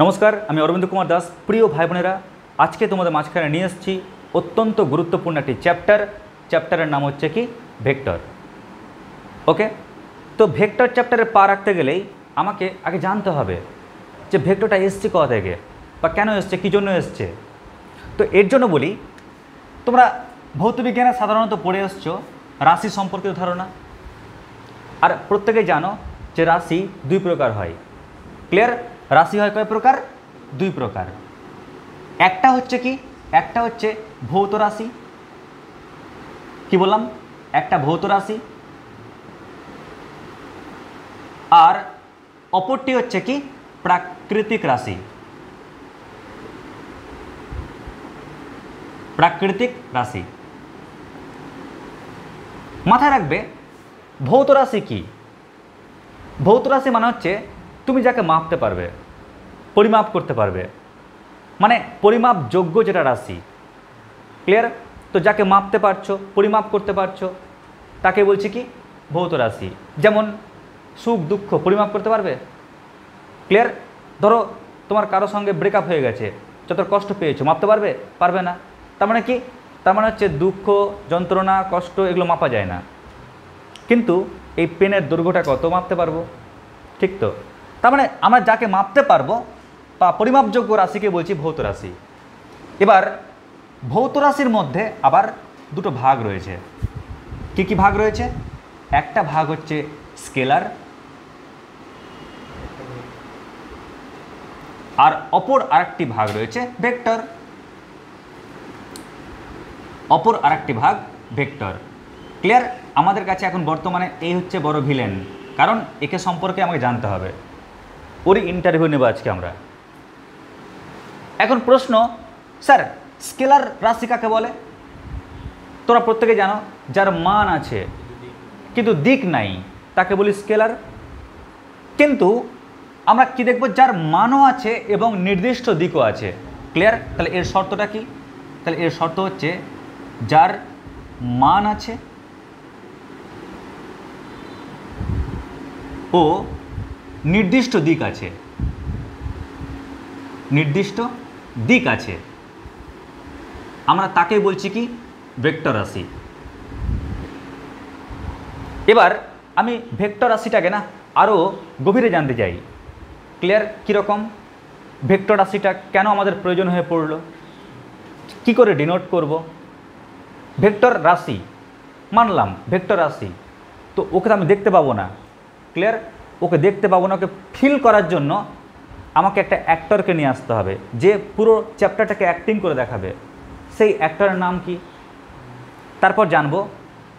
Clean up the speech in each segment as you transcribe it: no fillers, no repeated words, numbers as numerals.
নমস্কার, আমি অরবিন্দ কুমার দাস। প্রিয় ভাই বোনেরা, আজকে তোমাদের মাঝখানে নিয়ে এসেছি অত্যন্ত গুরুত্বপূর্ণ একটি চ্যাপ্টারের নাম হচ্ছে কি ভেক্টর। ওকে, তো ভেক্টর চ্যাপ্টারে পা রাখতে গেলেই আমাকে আগে জানতে হবে যে ভেক্টরটা এসছে কোথা থেকে বা কেন এসছে, কী জন্য এসছে। তো এর জন্য বলি, তোমরা ভৌতবিজ্ঞানে সাধারণত পড়ে এসছো রাশি সম্পর্কিত ধারণা, আর প্রত্যেকেই জানো যে রাশি দুই প্রকার হয়। ক্লিয়ার? রাশি হয় কয় প্রকার? দুই প্রকার। একটা হচ্ছে কি, একটা হচ্ছে ভৌত রাশি। কি বললাম? একটা ভৌত রাশি, আর অপরটি হচ্ছে কি প্রাকৃতিক রাশি। প্রাকৃতিক রাশি মাথায় রাখবে। ভৌত রাশি কি? ভৌত রাশি মানে হচ্ছে তুমি যাকে মাপতে পারবে, পরিমাপ করতে পারবে, মানে পরিমাপযোগ্য যেটা রাশি। ক্লিয়ার? তো যাকে মাপতে পারছো, পরিমাপ করতে পারছো, তাকে বলছি কি ভৌত রাশি। যেমন সুখ দুঃখ পরিমাপ করতে পারবে? ক্লিয়ার? ধরো তোমার কারো সঙ্গে ব্রেকআপ হয়ে গেছে, যত কষ্ট পেয়েছো, মাপতে পারবে? পারবে না। তার মানে কি? তার মানে হচ্ছে দুঃখ, যন্ত্রণা, কষ্ট এগুলো মাপা যায় না, কিন্তু এই পেনের দৈর্ঘ্যটা কত মাপতে পারবো। ঠিক তো? তার মানে আমরা যাকে মাপতে পারবো বা পরিমাপযোগ্য রাশিকে বলছি ভৌত রাশি। এবার ভৌত রাশির মধ্যে আবার দুটো ভাগ রয়েছে। কি কি ভাগ রয়েছে? একটা ভাগ হচ্ছে স্কেলার, আর অপর আরেকটি ভাগ রয়েছে ভেক্টর। অপর আরেকটি ভাগ ভেক্টর। ক্লিয়ার? আমাদের কাছে এখন বর্তমানে এই হচ্ছে বড় ভিলেন, কারণ একে সম্পর্কে আমাকে জানতে হবে। ওরই ইন্টারভিউ নেব আজকে আমরা। এখন প্রশ্ন, স্যার স্কেলার রাশি কাকে বলে? তোমরা প্রত্যেকে জানো যার মান আছে কিন্তু দিক নাই তাকে বলি স্কেলার। কিন্তু আমরা কি দেখব? যার মানও আছে এবং নির্দিষ্ট দিকও আছে। ক্লিয়ার? তাহলে এর শর্তটা কি? তাহলে এর শর্ত হচ্ছে যার মান আছে ও নির্দিষ্ট দিক আছে। নির্দিষ্ট দিক আছে, আমরা তাকে বলছি কি ভেক্টর রাশি। এবার আমি ভেক্টর রাশিটাকে না আরও গভীরে জানতে চাই। ক্লিয়ার? কীরকম? ভেক্টর রাশিটা কেন আমাদের প্রয়োজন হয়ে পড়ল, কি করে ডিনোট করব? ভেক্টর রাশি মানলাম, ভেক্টর রাশি, তো ওকে তো আমি দেখতে পাবো না। ক্লিয়ার? ওকে দেখতে পাবো না। ওকে ফিল করার জন্য আমাকে একটা অ্যাক্টরকে নিয়ে আসতে হবে, যে পুরো চ্যাপ্টারটাকে অ্যাক্টিং করে দেখাবে। সেই অ্যাক্টরের নাম কি? তারপর জানবো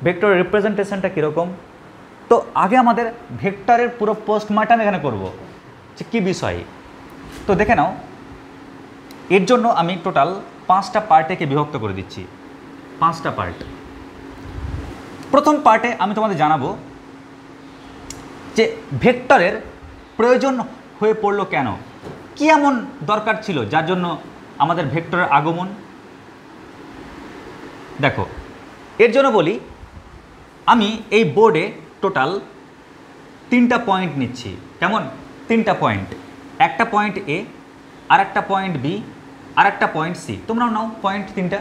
ভেক্টরের রিপ্রেজেন্টেশনটা কীরকম। তো আগে আমাদের ভেক্টরের পুরো পোস্টমর্টম এখানে করব, যে কী বিষয়। তো দেখে নাও, এর জন্য আমি টোটাল 5টা পার্টেকে বিভক্ত করে দিচ্ছি। 5টা পার্ট। প্রথম পার্টে আমি তোমাদের জানাবো যে ভেক্টরের প্রয়োজন হয়ে পড়লো কেন, কি এমন দরকার ছিল যার জন্য আমাদের ভেক্টরের আগমন। দেখো, এর জন্য বলি, আমি এই বোর্ডে টোটাল 3টা পয়েন্ট নিচ্ছি। কেমন? 3টা পয়েন্ট। একটা পয়েন্ট এ, আর একটা পয়েন্ট বি, আর একটা পয়েন্ট সি। তোমরাও নাও পয়েন্ট 3টা।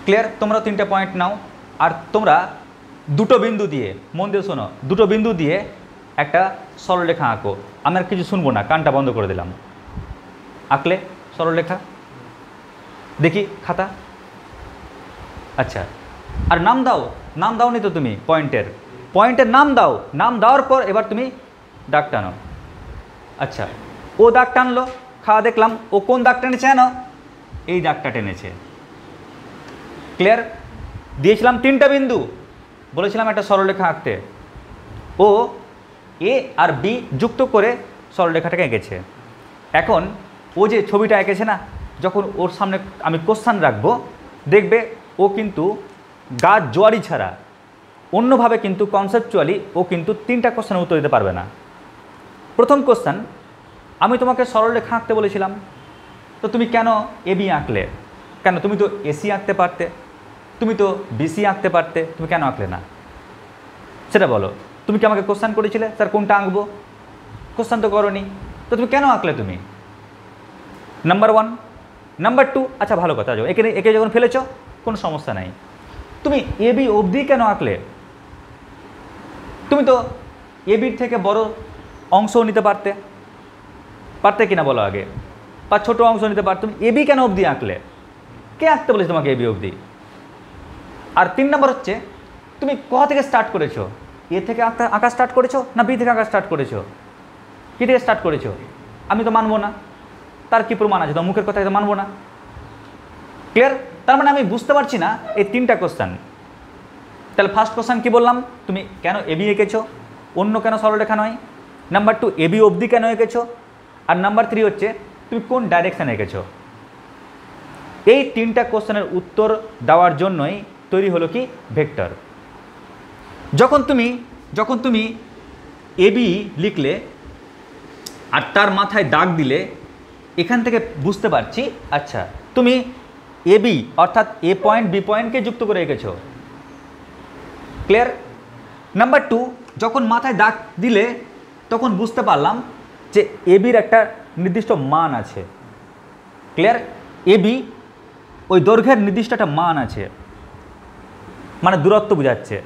ক্লিয়ার? তোমরাও 3টা পয়েন্ট নাও, আর তোমরা দুটো বিন্দু দিয়ে, মন দিয়ে শোনো, দুটো বিন্দু দিয়ে একটা সরলরেখা আঁকো। আমি আর কিছু শুনবো না, কানটা বন্ধ করে দিলাম। আঁকলে সরলরেখা, দেখি খাতা। আচ্ছা, আর নাম দাও। নাম দাও নি তো তুমি পয়েন্টের নাম দাও। নাম দেওয়ার পর এবার তুমি দাগ টানো। আচ্ছা, ও দাগ টানলো, খাওয়া দেখলাম। ও কোন দাগ টেনেছে জানো? এই দাগটা টেনেছে। ক্লিয়ার? দিয়েছিলাম 3টা বিন্দু, বলেছিলাম একটা সরলরেখা আঁকতে। ও এ আর বি যুক্ত করে সরলরেখাটাকে এঁকেছে। এখন ও যে ছবিটা এঁকেছে না, যখন ওর সামনে আমি কোশ্চান রাখবো, দেখবে ও কিন্তু গাছ জোয়ারি ছাড়া অন্যভাবে কিন্তু কনসেপচুয়ালি ও কিন্তু 3টা কোশ্চেনের উত্তর দিতে পারবে না। প্রথম কোশ্চেন, আমি তোমাকে সরলরেখা আঁকতে বলেছিলাম, তো তুমি কেন এ বি আঁকলে? কেন? তুমি তো এসি আঁকতে পারতে, তুমি তো বিসি আঁকতে পারতে, তুমি কেন আঁকলে না সেটা বলো। তুমি কি আমাকে কোশ্চেন করেছিলে স্যার কোনটা আঁকবো? কোশ্চেন তো করোনি। তো তুমি কেন আঁকলে তুমি? নাম্বার 1। নাম্বার 2, আচ্ছা ভালো কথা, একে যখন ফেলেছ কোনো সমস্যা নাই, তুমি এবি অবধি কেন আঁকলে? তুমি তো এবির থেকে বড় অংশও নিতে পারতে কিনা বলো আগে, বা ছোট অংশ নিতে পারতে, তুমি এবি কেন অবধি আঁকলে? কে আঁকতে বলেছে তোমাকে এবি অবধি? আর 3 নম্বর হচ্ছে, তুমি কোথা থেকে স্টার্ট করেছো? এ থেকে আঁকা স্টার্ট করেছো না বি থেকে আঁকা স্টার্ট করেছো? কী থেকে স্টার্ট করেছো? আমি তো মানবো না, তার কি প্রমাণ আছে? তোমার মুখের কথা তো মানবো না। ক্লিয়ার? তার মানে আমি বুঝতে পারছি না এই 3টা কোশ্চেন। তাহলে ফার্স্ট কোশ্চেন কি বললাম, তুমি কেন এবি এঁকেছো, অন্য কেন সরলরেখা নয়? নাম্বার 2, এবি অবধি কেন এঁকেছো? আর নাম্বার 3 হচ্ছে, তুমি কোন ডাইরেকশানে এঁকেছো? এই 3টা কোশ্চেনের উত্তর দেওয়ার জন্যই তৈরি হলো কি ভেক্টর। যখন তুমি এবি লিখলে আর তার মাথায় দাগ দিলে, এখান থেকে বুঝতে পারছি আচ্ছা তুমি এবি অর্থাৎ এ পয়েন্ট বি পয়েন্টকে যুক্ত করে এঁকেছো। ক্লিয়ার? নাম্বার 2, যখন মাথায় দাগ দিলে তখন বুঝতে পারলাম যে এবির একটা নির্দিষ্ট মান আছে। ক্লিয়ার? এবি ওই দৈর্ঘ্যের নির্দিষ্ট একটা মান আছে, মানে দূরত্ব বোঝাচ্ছে।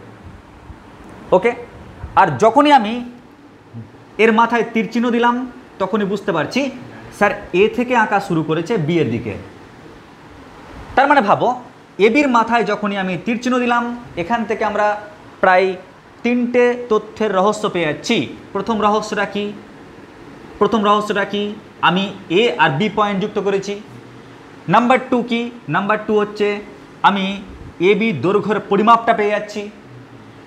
ওকে? আর যখনই আমি এর মাথায় তীর চিহ্ন দিলাম তখনই বুঝতে পারছি স্যার এ থেকে আঁকা শুরু করেছে বি এর দিকে। তার মানে ভাবো, এবির মাথায় যখনই আমি তীর চিহ্ন দিলাম, এখান থেকে আমরা প্রায় 3টে তথ্যের রহস্য পেয়ে যাচ্ছি। প্রথম রহস্যটা কি? আমি এ আর বি পয়েন্ট যুক্ত করেছি। নাম্বার 2 কি? নাম্বার 2 হচ্ছে আমি এ বি দৈর্ঘ্যের পরিমাপটা পেয়ে যাচ্ছি।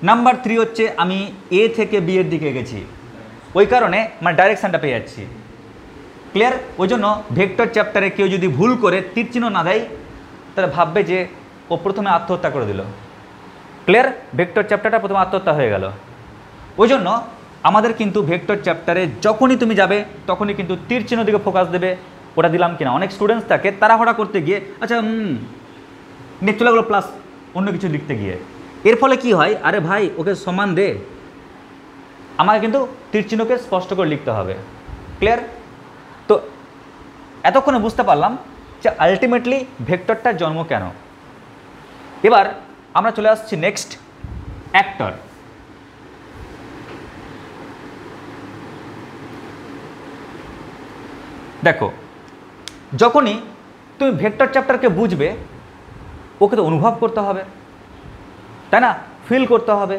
নাম্বার 3 হচ্ছে আমি এ থেকে বি এর দিকে গেছি, ওই কারণে মানে ডাইরেকশানটা পেয়ে যাচ্ছি। ক্লিয়ার? ওই জন্য ভেক্টর চ্যাপ্টারে কেউ যদি ভুল করে তীর চিহ্ন না দেয় তাহলে ভাববে যে ও প্রথমে আত্মহত্যা করে দিল। ক্লিয়ার? ভেক্টর চ্যাপ্টারটা প্রথমে আত্মহত্যা হয়ে গেল। ওই জন্য আমাদের কিন্তু ভেক্টর চ্যাপ্টারে যখনই তুমি যাবে তখনই কিন্তু তীর চিহ্ন দিকে ফোকাস দেবে, ওটা দিলাম কিনা। অনেক স্টুডেন্টস থাকে তাড়াহুড়া করতে গিয়ে আচ্ছা নেক্সট চলে গেলো প্লাস অন্য কিছু লিখতে গিয়ে, এর ফলে কি হয়, আরে ভাই ওকে সমান দে, আমাকে কিন্তু তীর চিহ্নকে স্পষ্ট করে লিখতে হবে। ক্লিয়ার? তো এতক্ষণে বুঝতে পারলাম যে আলটিমেটলি ভেক্টরটার জন্ম কেন। এবার আমরা চলে আসছি নেক্সট, অ্যাক্টর। দেখো, যখনই তুমি ভেক্টর চ্যাপ্টারকে বুঝবে ওকে তো অনুভব করতে হবে, তাই না? ফিল করতে হবে।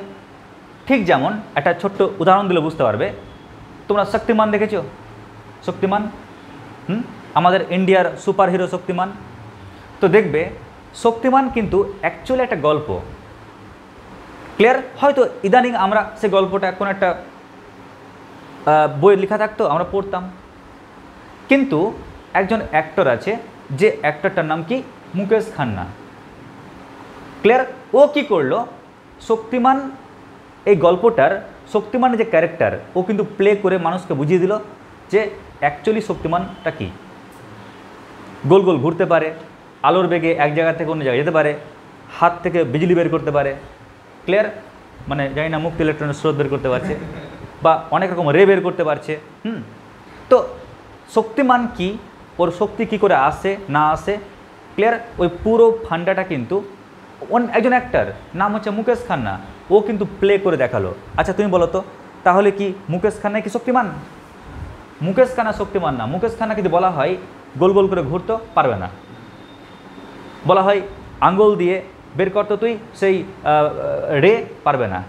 ঠিক যেমন একটা ছোট্ট উদাহরণ দিলে বুঝতে পারবে। তোমরা শক্তিমান দেখেছো? শক্তিমান, আমাদের ইন্ডিয়ার সুপার হিরো শক্তিমান। তো দেখবে শক্তিমান কিন্তু অ্যাকচুয়ালি একটা গল্প। ক্লিয়ার? হয়তো ইদানিং আমরা সে গল্পটা কোনো একটা বই লেখা থাকতো, আমরা পড়তাম। কিন্তু একজন অ্যাক্টর আছে, যে অ্যাক্টরটার নাম কি মুকেশ খান্না। ক্লিয়ার? ও কি করলো, শক্তিমান এই গল্পটার শক্তিমানের যে ক্যারেক্টার ও কিন্তু প্লে করে মানুষকে বুঝিয়ে দিল যে অ্যাকচুয়ালি শক্তিমানটা কি। গোল গোল ঘুরতে পারে, আলোর বেগে এক জায়গা থেকে অন্য জায়গায় যেতে পারে, হাত থেকে বিজলি বের করতে পারে। ক্লিয়ার? মানে জানি না মুক্ত ইলেকট্রনের স্রোত বের করতে পারছে, বা অনেক রকম রে বের করতে পারছে। তো শক্তিমান কি, ওর শক্তি কি করে আসে না আসে, ক্লিয়ার? ওই পুরো ফান্ডাটা কিন্তু একজন অ্যাক্টর নাম হচ্ছে মুকেশ খান্না, ও কিন্তু প্লে করে দেখালো। আচ্ছা তুমি বলো তো, তাহলে কি মুকেশ খান্না কি শক্তিমান? মুকেশ খান্না শক্তিমান না। মুকেশ খান্না কিন্তু বলা হয় গোল গোল করে ঘুরতে পারবে না, বলা হয় আঙ্গুল দিয়ে বের করতে তুই সেই রে পারবে না।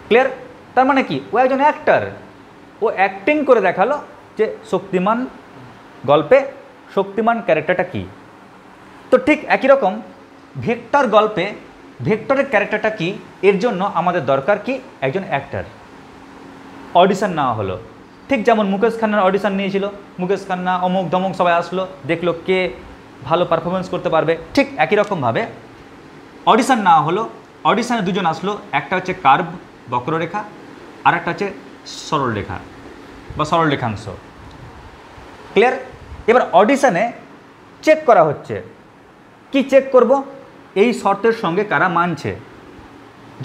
ক্লিয়ার? তার মানে কি, ও একজন অ্যাক্টর, ও অ্যাক্টিং করে দেখালো যে শক্তিমান গল্পে শক্তিমান ক্যারেক্টারটা কি। তো ঠিক একই রকম ভেক্টর গল্পে ভেক্টরের ক্যারেক্টারটা কি, এর জন্য আমাদের দরকার কি একজন অ্যাক্টর। অডিশন নেওয়া হলো, ঠিক যেমন মুকেশ খান্নার অডিশন নিয়েছিল, মুকেশ খান্না অমুক ধমক সবাই আসলো, দেখলো কে ভালো পারফরমেন্স করতে পারবে। ঠিক একই রকমভাবে অডিশন নেওয়া হলো, অডিশনে দুজন আসলো, একটা হচ্ছে কার্ভ বক্ররেখা, আর একটা হচ্ছে সরলরেখা বা সরলরেখাংশ। ক্লিয়ার? এবার অডিশনে চেক করা হচ্ছে, কি চেক করব, এই শর্তের সঙ্গে কারা মানছে।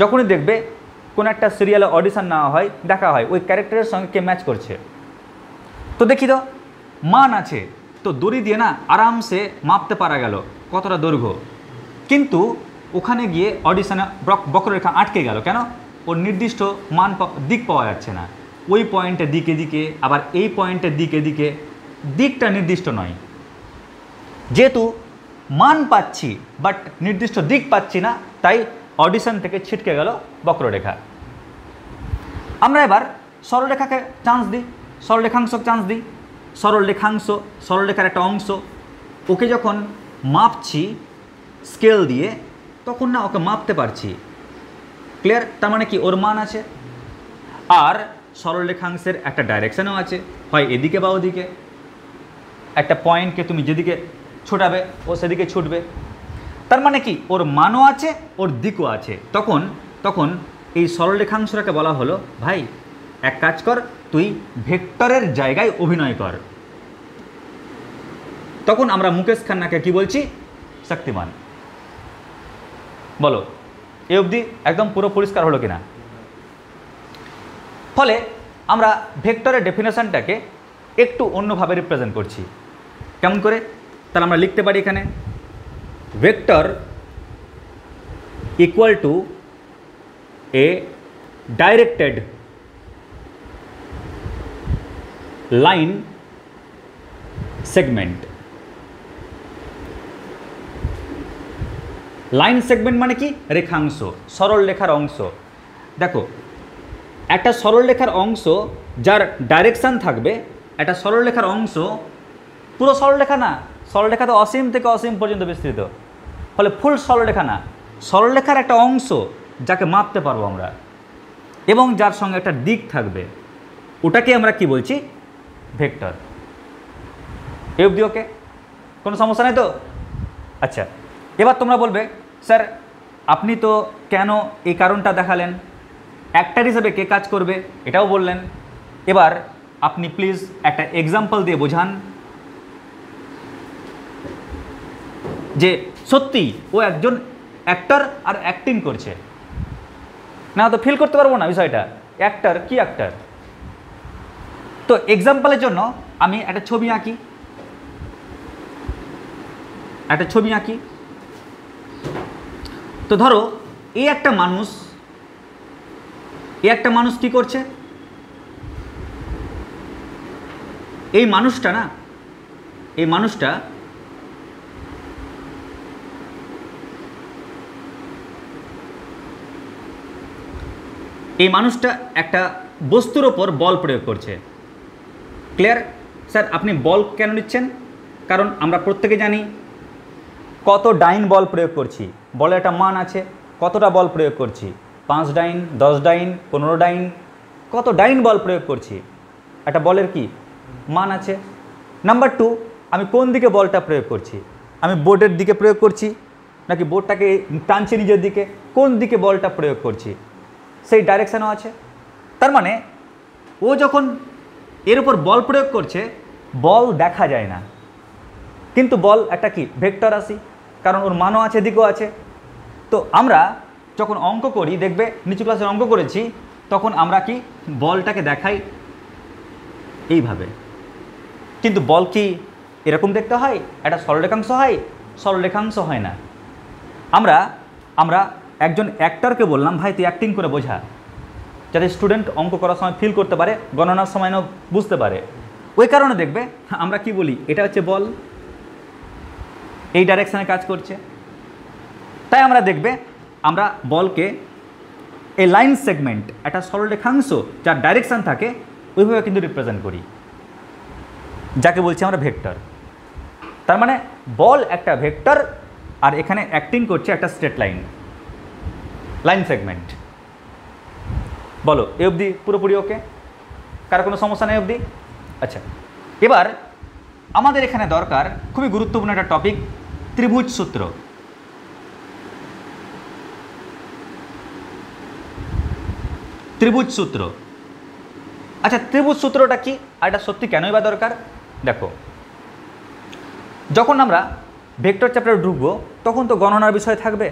যখনই দেখবে কোনো একটা সিরিয়ালে অডিশন নেওয়া হয়, দেখা হয় ওই ক্যারেক্টারের সঙ্গে কে ম্যাচ করছে। তো দেখি তো মান আছে, তো দড়ি দিয়ে না আরামসে মাপতে পারা গেল কতটা দৈর্ঘ্য, কিন্তু ওখানে গিয়ে অডিশনে বক্ররেখা আটকে গেল। কেন? ওর নির্দিষ্ট মান দিক পাওয়া যাচ্ছে না। ওই পয়েন্টের দিকে দিকে, আবার এই পয়েন্টের দিকে দিকে, দিকটা নির্দিষ্ট নয়। যেহেতু মান পাচ্ছি বাট নির্দিষ্ট দিক পাচ্ছি না, তাই অডিশন থেকে ছিটকে গেল বক্ররেখা। আমরা এবার সরলরেখাকে চান্স দিই, সরলরেখাংশকে চান্স দিই। সরলরেখাংশ, সরলরেখার একটা অংশ, ওকে যখন মাপছি স্কেল দিয়ে, তখন না ওকে মাপতে পারছি। ক্লিয়ার? তার মানে কি ওর মান আছে, আর সরলরেখাংশের একটা ডাইরেকশানও আছে, হয় এদিকে বা ওদিকে। একটা পয়েন্টকে তুমি যেদিকে ছোটাবে ও সেদিকে ছুটবে। তার মানে কি ওর মানও আছে, ওর দিকও আছে। তখন এই সরলরেখাংশটাকে বলা হলো, ভাই এক কাজ কর, তুই ভেক্টরের জায়গায় অভিনয় কর। তখন আমরা মুকেশ খান্নাকে কি বলছি? শক্তিমান। বলো এ অবধি একদম পুরো পরিষ্কার হলো কিনা? ফলে আমরা ভেক্টরের ডেফিনেশনটাকে একটু অন্যভাবে রিপ্রেজেন্ট করছি। কেমন করে? তাহলে আমরা লিখতে পারি এখানে vector equal to A directed line segment. Line segment মানে কি? রেখাংশ, সরল রেখার অংশ। দেখো একটা সরল রেখার অংশ যার ডাইরেকশান থাকবে, একটা সরল রেখার অংশ পুরো সরলরেখা না, সরলরেখা তো অসীম থেকে অসীম পর্যন্ত বিস্তৃত, ফলে ফুল সরলরেখা না, সরলরেখার একটা অংশ যাকে মাপতে পারবো আমরা, এবং যার সঙ্গে একটা দিক থাকবে, ওটাকে আমরা কি বলছি? ভেক্টর। এই অবধি ওকে? কোনো সমস্যা নেই তো? আচ্ছা, এবার তোমরা বলবে স্যার আপনি তো কেন এই কারণটা দেখালেন, অ্যাক্টর হিসেবে কে কাজ করবে এটাও বললেন। এবার আপনি প্লিজ একটা এক্সাম্পল দিয়ে বোঝান যে সত্যি ও একজন অ্যাক্টর আর অ্যাক্টিং করছে। না তো ফিল করতে পারবো না বিষয়টা, অ্যাক্টর কি অ্যাক্টর। তো এক্সাম্পলের জন্য আমি একটা ছবি আঁকি, তো ধরো এই একটা মানুষ কি করছে? এই মানুষটা একটা বস্তুর ওপর বল প্রয়োগ করছে। ক্লিয়ার? স্যার আপনি বল কেন নিচ্ছেন? কারণ আমরা প্রত্যেকে জানি কত ডাইন বল প্রয়োগ করছি, বলের একটা মান আছে, কতটা বল প্রয়োগ করছি, 5 ডাইন, 10 ডাইন, 15 ডাইন, কত ডাইন বল প্রয়োগ করছি, একটা বলের কি মান আছে। নাম্বার 2, আমি কোন দিকে বলটা প্রয়োগ করছি, আমি বোর্ডের দিকে প্রয়োগ করছি নাকি বোর্ডটাকে টানছি নিজের দিকে, কোন দিকে বলটা প্রয়োগ করছি সেই ডাইরেকশানও আছে। তার মানে ও যখন এর উপর বল প্রয়োগ করছে, বল দেখা যায় না, কিন্তু বল একটা কি ভেক্টর রাশি, কারণ ওর মানও আছে, দিকও আছে। তো আমরা যখন অঙ্ক করি, দেখবে নিচু ক্লাসের অঙ্ক করেছি, তখন আমরা কি বলটাকে দেখাই এইভাবে, কিন্তু বল কি এরকম দেখতে হয়? একটা সরলরেখাংশ হয়? সরলরেখাংশ হয় না। আমরা একজন অ্যাক্টরকে বললাম ভাই তুই অ্যাক্টিং করে বোঝা, যাতে স্টুডেন্ট অঙ্ক করার সময় ফিল করতে পারে, গণনার সময় না বুঝতে পারে। ওই কারণে দেখবে আমরা কি বলি, এটা হচ্ছে বল, এই ডাইরেকশানে কাজ করছে। তাই আমরা দেখবে আমরা বলকে এই লাইন সেগমেন্ট, একটা সরলরেখাংশ যার ডাইরেকশান থাকে, ওইভাবে কিন্তু রিপ্রেজেন্ট করি, যাকে বলছি আমরা ভেক্টর। তার মানে বল একটা ভেক্টর, আর এখানে অ্যাক্টিং করছে একটা স্ট্রেট লাইন সেগমেন্ট। বলো এ অবধি পুরোপুরি ওকে? কারো কোনো সমস্যা নেই অবধি? আচ্ছা, এবার আমাদের এখানে দরকার খুবই গুরুত্বপূর্ণ একটা টপিক, ত্রিভুজ সূত্র। ত্রিভুজ সূত্র। আচ্ছা, ত্রিভুজ সূত্রটা কি আর এটা সত্যি কেনই বা দরকার? দেখো, যখন আমরা ভেক্টর চ্যাপ্টারে ঢুকবো, তখন তো গণনার বিষয় থাকবে।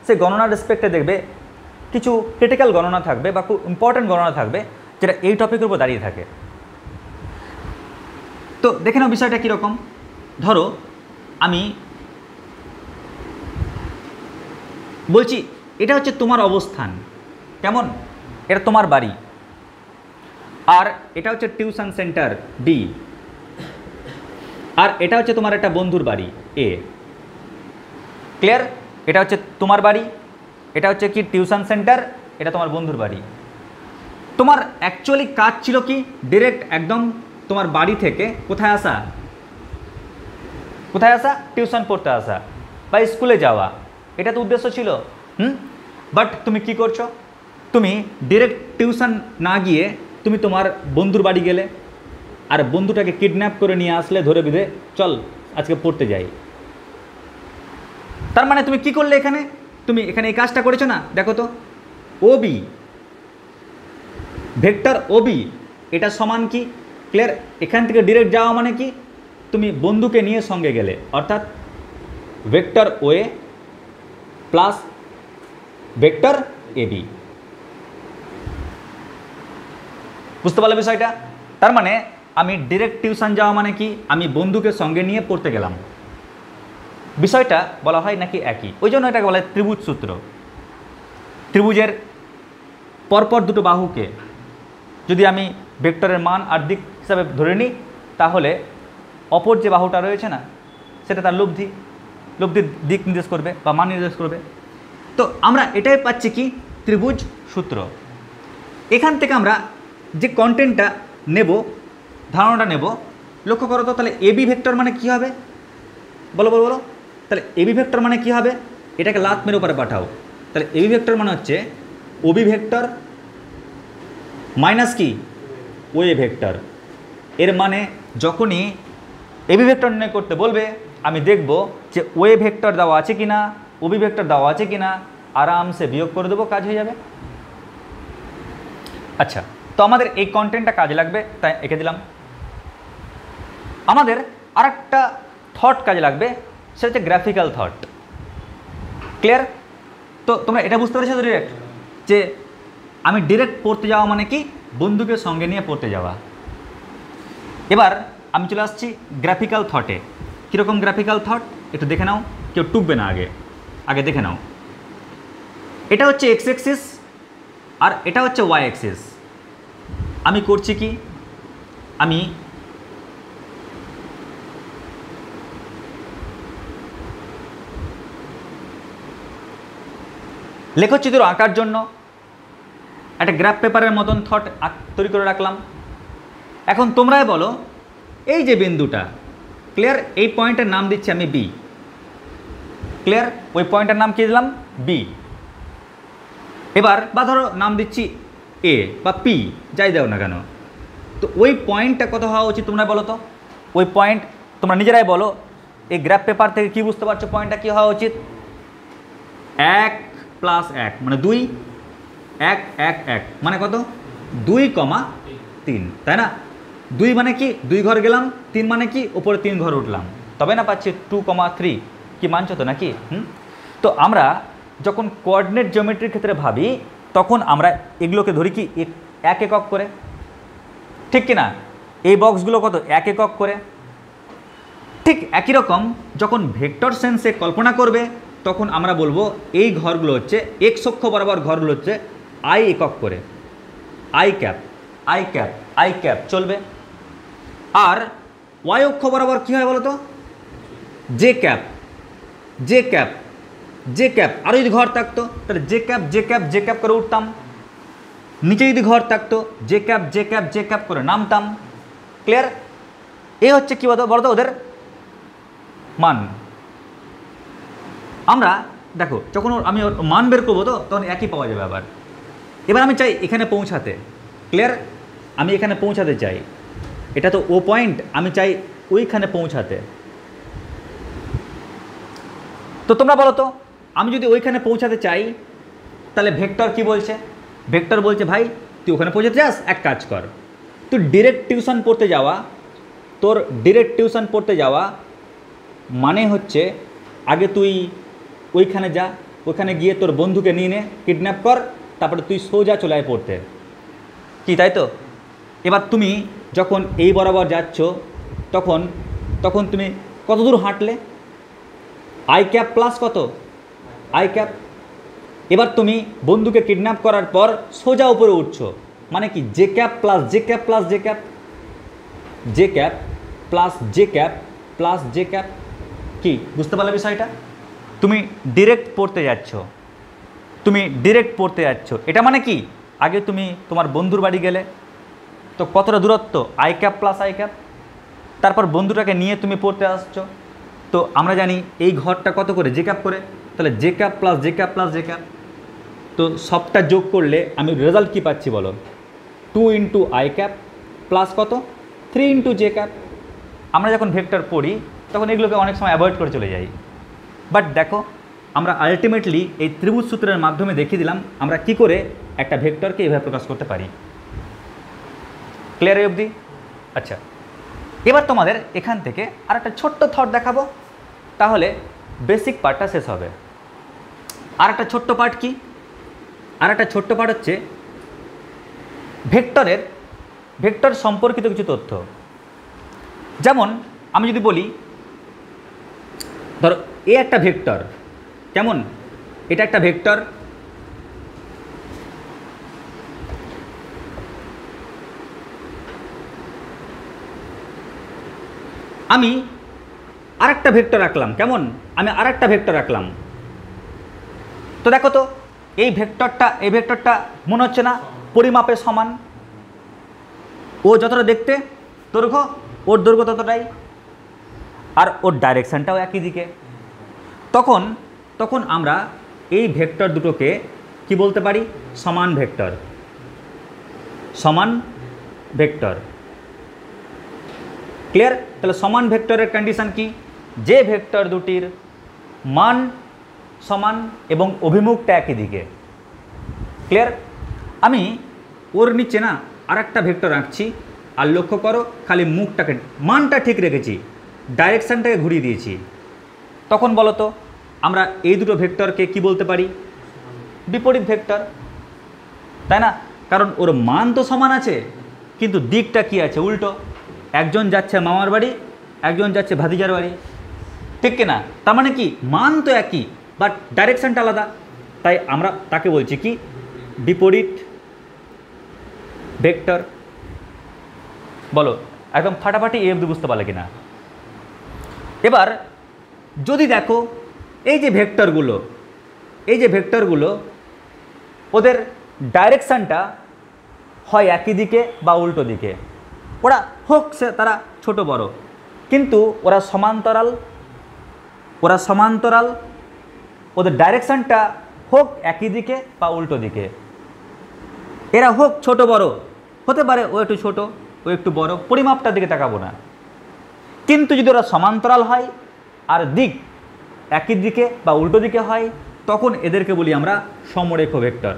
সেই গণনার রেসপেক্টে দেখবে কিছু ক্রিটিক্যাল গণনা থাকবে বা খুব ইম্পর্ট্যান্ট গণনা থাকবে, যেটা এই টপিকের উপর দাঁড়িয়ে থাকে। তো দেখে নাও বিষয়টা কীরকম। ধরো আমি বলছি এটা হচ্ছে তোমার অবস্থান, কেমন, এটা তোমার বাড়ি, আর এটা হচ্ছে টিউশন সেন্টার বি, আর এটা হচ্ছে তোমার একটা বন্ধুর বাড়ি এ। ক্লিয়ার? এটা হচ্ছে তোমার বাড়ি, এটা হচ্ছে কি টিউশন সেন্টার, এটা তোমার বন্ধুর বাড়ি। তোমার অ্যাকচুয়ালি কাজ ছিল কি ডিরেক্ট একদম তোমার বাড়ি থেকে কোথায় আসা, কোথায় আসা, টিউশন পড়তে আসা বা স্কুলে যাওয়া, এটা তো উদ্দেশ্য ছিল। বাট তুমি কি করছো, তুমি ডিরেক্ট টিউশন না গিয়ে তুমি তোমার বন্ধুর বাড়ি গেলে, আর বন্ধুটাকে কিডন্যাপ করে নিয়ে আসলে ধরে বেঁধে, চল আজকে পড়তে যাই। তার মানে তুমি কি করলে এখানে, তুমি এখানে এই কাজটা করেছো না। দেখো তো ওবি ভেক্টর ওবি এটা সমান কি, ক্লিয়ার, এখান থেকে ডিরেক্ট যাওয়া মানে কি তুমি বন্ধুকে নিয়ে সঙ্গে গেলে, অর্থাৎ vector OA plus vector AB. বুঝতে পারলে বিষয়টা? তার মানে আমি ডিরেক্ট টিউশন যাওয়া মানে কি আমি বন্ধুকে সঙ্গে নিয়ে পড়তে গেলাম। বিষয়টা বলা হয় নাকি একই, ওই জন্য এটাকে বলা হয় ত্রিভুজ সূত্র। ত্রিভুজের পরপর দুটো বাহুকে যদি আমি ভেক্টরের মান আর দিক হিসাবে ধরে নিই, তাহলে অপর যে বাহুটা রয়েছে না সেটা তার লব্ধির দিক নির্দেশ করবে বা মান নির্দেশ করবে। তো আমরা এটাই পাচ্ছি কি ত্রিভুজ সূত্র। এখান থেকে আমরা যে কন্টেন্টটা নেব, ধারণাটা নেব, লক্ষ্য করো তো। তাহলে এবি ভেক্টর মানে কি হবে, বলো বলো বলো। তাহলে এবি ভেক্টর মানে কি হবে, এটাকে লাত মেরে উপরে পাঠাও। তাহলে এবি ভেক্টর মানে হচ্ছে ওবি ভেক্টর মাইনাস কি ওএ ভেক্টর। এর মানে যখনই এবি ভেক্টর নির্ণয় করতে বলবে, আমি দেখব যে ওএ ভেক্টর দেওয়া আছে কি না, ওবি ভেক্টর দেওয়া আছে কি না, আরামসে বিয়োগ করে দেবো, কাজ হয়ে যাবে। আচ্ছা, তো আমাদের এই কন্টেন্টটা কাজে লাগবে, তাই এঁকে দিলাম। আমাদের আরেকটা থট কাজে লাগবে, সেটা হচ্ছে গ্রাফিক্যাল থট। ক্লিয়ার? তো তোমরা এটা বুঝতে পেরেছো তো ডিরেক্ট, যে আমি ডিরেক্ট পড়তে যাওয়া মানে কি বন্ধুকে সঙ্গে নিয়ে পড়তে যাওয়া। এবার আমি চলে আসছি গ্রাফিক্যাল থটে। কীরকম গ্রাফিক্যাল থট একটু দেখে নাও, কেউ টুকবে না, আগে দেখে নাও। এটা হচ্ছে এক্স অ্যাক্সিস আর এটা হচ্ছে ওয়াই অ্যাক্সিস। আমি করছি কি, আমি লেখচিত্র আঁকার জন্য একটা গ্রাফ পেপারের মতন থট তৈরি করে রাখলাম। এখন তোমরাই বলো, এই যে বিন্দুটা, ক্লিয়ার, এই পয়েন্টের নাম দিচ্ছি আমি বি। ক্লিয়ার? ওই পয়েন্টের নাম কি দিলাম, বি। এবার বা ধরো নাম দিচ্ছি এ বা পি, যাই দাও না কেন। তো ওই পয়েন্টটা কত হওয়া উচিত তোমরা বলো তো। ওই পয়েন্ট তোমরা নিজেরাই বলো, এই গ্রাফ পেপার থেকে কি বুঝতে পারছো পয়েন্টটা কী হওয়া উচিত। 1 + 1 মানে 2, 1 1 1 মানে কত, 2,3, তাই না। 2 মানে কি 2 ঘর গেলাম, 3 মানে কি ওপরে 3 ঘর উঠলাম, তবে না পাচ্ছি 2,3। কি মানছো তো নাকি? তো আমরা যখন কোঅর্ডিনেট জিওমেট্রির ক্ষেত্রে ভাবি, তখন আমরা এগুলোকে ধরি কি 1 একক করে, ঠিক কি না। এই বক্সগুলো কত 1 একক করে। ঠিক একই রকম যখন ভেক্টর সেন্সে কল্পনা করবে, তখন আমরা বলবো এই ঘরগুলো হচ্ছে এক্স অক্ষ বরাবর ঘরগুলো হচ্ছে আই একক করে, I cap I cap I cap চলবে। আর ওয়াই অক্ষ বরাবর কী হয় বলো তো, J cap J cap J cap. আরও যদি ঘর থাকতো তাহলে J cap J cap J cap করে উঠতাম, নিচে যদি ঘর থাকতো J cap J cap J cap করে নামতাম। ক্লিয়ার? এ হচ্ছে কী বলতো ওদের মান। আমরা দেখো যখন আমি ওর মান বের করবো তো তখন একই পাওয়া যাবে আবার। এবার আমি চাই এখানে পৌঁছাতে, ক্লিয়ার, আমি এখানে পৌঁছাতে চাই, এটা তো ও পয়েন্ট, আমি চাই ওইখানে পৌঁছাতে। তো তোমরা বলো তো, আমি যদি ওইখানে পৌঁছাতে চাই, তাহলে ভেক্টর কি বলছে, ভেক্টর বলছে ভাই তুই ওখানে পৌঁছাতে চাস, এক কাজ কর, তুই ডিরেক্ট টিউশন পড়তে যাওয়া, তোর ডিরেক্ট টিউশন পড়তে যাওয়া মানে হচ্ছে আগে তুই ওইখানে যা, ওইখানে গিয়ে তোর বন্ধুকে নিয়ে নে, কিডন্যাপ কর, তারপরে তুই সোজা চলে আয় পড়তে, কি তাই তো। এবার তুমি যখন এই বরাবর যাচ্ছ, তখন তখন তুমি কত দূর হাঁটলে, আই ক্যাপ প্লাস কত, আই ক্যাপ। এবার তুমি বন্ধুকে কিডন্যাপ করার পর সোজা উপরে উঠছো, মানে কি J cap plus J cap plus J cap, J cap plus J cap plus J cap. কি বুঝতে পারলে বিষয়টা? তুমি ডিরেক্ট পড়তে যাচ্ছ, তুমি ডিরেক্ট পড়তে যাচ্ছ। এটা মানে কি, আগে তুমি তোমার বন্ধুর বাড়ি গেলে তো কতটা দূরত্ব, I cap plus I cap, তারপর বন্ধুটাকে নিয়ে তুমি পড়তে আসছো। তো আমরা জানি এই ঘরটা কত করে, জে ক্যাপ করে, তাহলে J cap plus J cap plus J cap. তো সবটা যোগ করলে আমি রেজাল্ট কী পাচ্ছি বলো, 2 ইন্টু আই ক্যাপ প্লাস কত, 3 ইন্টু জে ক্যাপ। আমরা যখন ভেক্টর পড়ি তখন এগুলোকে অনেক সময় অ্যাভয়েড করে চলে যাই, বাট দেখো আমরা আলটিমেটলি এই ত্রিভুজ সূত্রের মাধ্যমে দেখিয়ে দিলাম আমরা কি করে একটা ভেক্টরকে এভাবে প্রকাশ করতে পারি। ক্লিয়ার অবধি? আচ্ছা, এবার তোমাদের এখান থেকে আর একটা ছোট্ট থট দেখাবো, তাহলে বেসিক পার্টটা শেষ হবে। আর একটা ছোট্ট পার্ট কি, আর একটা ছোট্ট পার্ট হচ্ছে ভেক্টর সম্পর্কিত কিছু তথ্য। যেমন আমি যদি বলি, ধরো এ একটা ভেক্টর, কেমন, এটা একটা ভেক্টর, আমি আরেকটা ভেক্টর রাখলাম, কেমন, আমি আরেকটা ভেক্টর রাখলাম। তো দেখো তো এই ভেক্টরটা মনে হচ্ছে না পরিমাপে সমান, ও যতটা দেখতে দৈর্ঘ্য, ওর দৈর্ঘ্য ততটাই, আর ওর ডাইরেকশানটাও একই দিকে। তখন আমরা এই ভেক্টর দুটোকে কি বলতে পারি, সমান ভেক্টর, সমান ভেক্টর। ক্লিয়ার? তাহলে সমান ভেক্টরের কন্ডিশন কি, যে ভেক্টর দুটির মান সমান এবং অভিমুখটা একই দিকে। ক্লিয়ার? আমি ওর নিচে না আর একটা ভেক্টর আঁকছি, আর লক্ষ্য করো খালি মুখটাকে, মানটা ঠিক রেখেছি, ডাইরেকশানটাকে ঘুরিয়ে দিয়েছি। তখন বলো তো আমরা এই দুটো ভেক্টরকে কি বলতে পারি, বিপরীত ভেক্টর, তাই না? কারণ ওর মান তো সমান আছে কিন্তু দিকটা কি আছে, উল্টো। একজন যাচ্ছে মামার বাড়ি, একজন যাচ্ছে ভাতিজার বাড়ি, ঠিক কিনা? তার মানে কি মান তো একই বাট ডাইরেকশানটা আলাদা, তাই আমরা তাকে বলছি কি, বিপরীত ভেক্টর। বলো একদম ফাটাফাটি এ অবধি বুঝতে পারলে কিনা? এবার যদি দেখো এই যে ভেক্টরগুলো ওদের ডাইরেকশানটা হয় একই দিকে বা উল্টো দিকে, ওরা হোক সে তারা ছোট বড়, কিন্তু ওরা সমান্তরাল, ওদের ডাইরেকশানটা হোক একই দিকে বা উল্টো দিকে। এরা হোক ছোট বড়, হতে পারে ও একটু ছোট ও একটু বড়, পরিমাপটার দিকে তাকাবো না, কিন্তু যদি ওরা সমান্তরাল হয় আর দিক একই দিকে বা উল্টো দিকে হয়, তখন এদেরকে বলি আমরা সমরেখ ভেক্টর।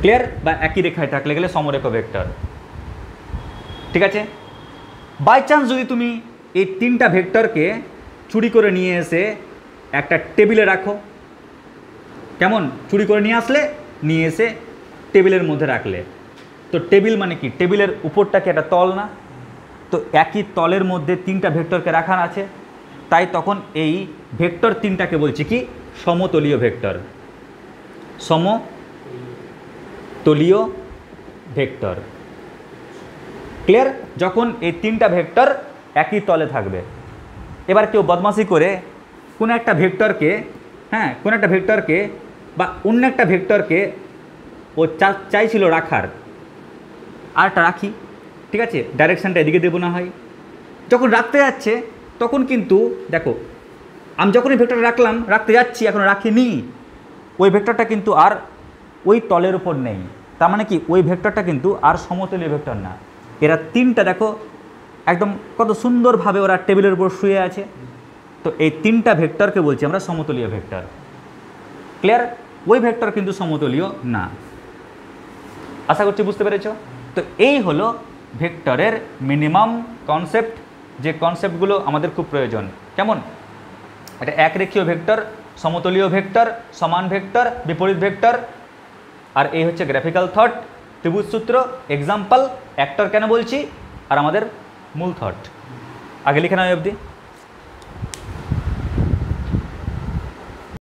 ক্লিয়ার? বা একই রেখায় থাকলে গেলে সমরেখ ভেক্টর। ঠিক আছে? বাই চান্স যদি তুমি এই তিনটা ভেক্টরকে চুরি করে নিয়ে এসে একটা টেবিলে রাখো, কেমন, চুরি করে নিয়ে এসে টেবিলের মধ্যে রাখলে, তো টেবিল মানে কি, টেবিলের উপরটা কি একটা তল না? তো একই তলের মধ্যে তিনটা ভেক্টরকে রাখা আছে, তাই তখন এই ভেক্টর তিনটাকে বলছি কি, সমতলীয় ভেক্টর, সমতলীয় ভেক্টর। ক্লিয়ার? যখন এই তিনটা ভেক্টর একই তলে থাকবে। এবার কেউ বদমাশি করে কোনো একটা ভেক্টরকে বা অন্য একটা ভেক্টরকে ও চাইছিল রাখার, আরটা রাখি, ঠিক আছে, ডাইরেকশানটা এদিকে দেবো না হয়, যখন রাখতে যাচ্ছে তখন কিন্তু দেখো আমি যখন এই ভেক্টরটা রাখতে যাচ্ছি, এখন রাখিনি, ওই ভেক্টরটা কিন্তু আর ওই তলের উপর নেই, তার মানে কি ওই ভেক্টরটা কিন্তু আর সমতলীয় ভেক্টর না। এরা তিনটা দেখো একদম কত সুন্দরভাবে ওরা টেবিলের উপর শুয়ে আছে, তো এই তিনটা ভেক্টরকে বলছি আমরা সমতলীয় ভেক্টর। ক্লিয়ার? ওই ভেক্টর কিন্তু সমতলীয় না। আশা করছি বুঝতে পেরেছ। তো এই হলো ভেক্টরের মিনিমাম কনসেপ্ট, যে কনসেপ্টগুলো আমাদের খুব প্রয়োজন। কেমন? এটা একরেখীয় ভেক্টর, সমতলীয় ভেক্টর, সমান ভেক্টর, বিপরীত ভেক্টর, আর এই হচ্ছে গ্রাফিক্যাল থট, ত্রিভুজ সূত্র, এক্সাম্পল, অ্যাক্টর কেন বলছি, আর আমাদের মূল থট। আগে লিখে নাও অবধি।